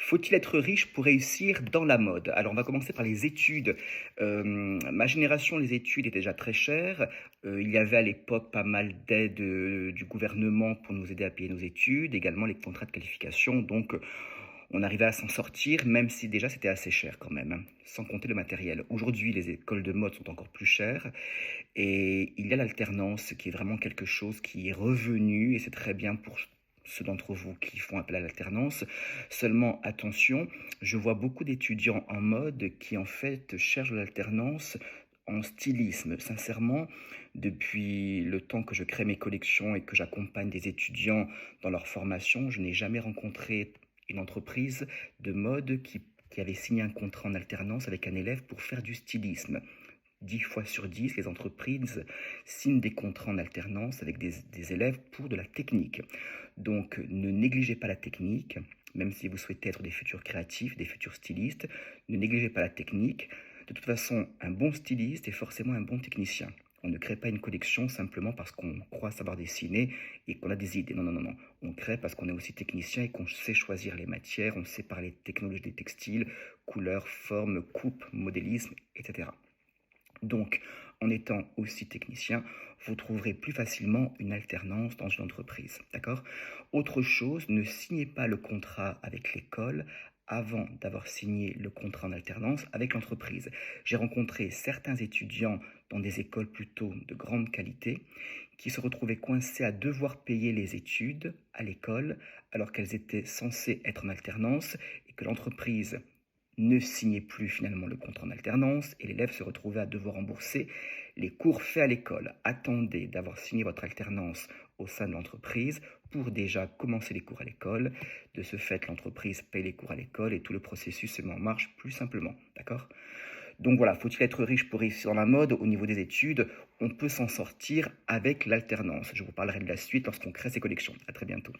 Faut-il être riche pour réussir dans la mode? Alors, on va commencer par les études. Ma génération, les études étaient déjà très chères. Il y avait à l'époque pas mal d'aides du gouvernement pour nous aider à payer nos études, également les contrats de qualification. Donc, on arrivait à s'en sortir, même si déjà c'était assez cher quand même, hein, sans compter le matériel. Aujourd'hui, les écoles de mode sont encore plus chères et il y a l'alternance qui est vraiment quelque chose qui est revenu et c'est très bien pour ceux d'entre vous qui font appel à l'alternance. Seulement, attention, je vois beaucoup d'étudiants en mode qui en fait cherchent l'alternance en stylisme. Sincèrement, depuis le temps que je crée mes collections et que j'accompagne des étudiants dans leur formation, je n'ai jamais rencontré une entreprise de mode qui avait signé un contrat en alternance avec un élève pour faire du stylisme. 10 fois sur 10, les entreprises signent des contrats en alternance avec des élèves pour de la technique. Donc, ne négligez pas la technique, même si vous souhaitez être des futurs créatifs, des futurs stylistes, ne négligez pas la technique. De toute façon, un bon styliste est forcément un bon technicien. On ne crée pas une collection simplement parce qu'on croit savoir dessiner et qu'on a des idées. Non, non, non, non. On crée parce qu'on est aussi technicien et qu'on sait choisir les matières, on sait parler de technologie des textiles, couleurs, formes, coupes, modélisme, etc. Donc, en étant aussi technicien, vous trouverez plus facilement une alternance dans une entreprise. D'accord? Autre chose, ne signez pas le contrat avec l'école avant d'avoir signé le contrat en alternance avec l'entreprise. J'ai rencontré certains étudiants dans des écoles plutôt de grande qualité qui se retrouvaient coincés à devoir payer les études à l'école alors qu'elles étaient censées être en alternance et que l'entreprise ne signait plus finalement le contrat en alternance et l'élève se retrouvait à devoir rembourser les cours faits à l'école. Attendez d'avoir signé votre alternance au sein de l'entreprise pour déjà commencer les cours à l'école. De ce fait, l'entreprise paye les cours à l'école et tout le processus se met en marche plus simplement. D'accord? Donc voilà, faut-il être riche pour réussir dans la mode? Au niveau des études, on peut s'en sortir avec l'alternance. Je vous parlerai de la suite lorsqu'on crée ces collections. À très bientôt.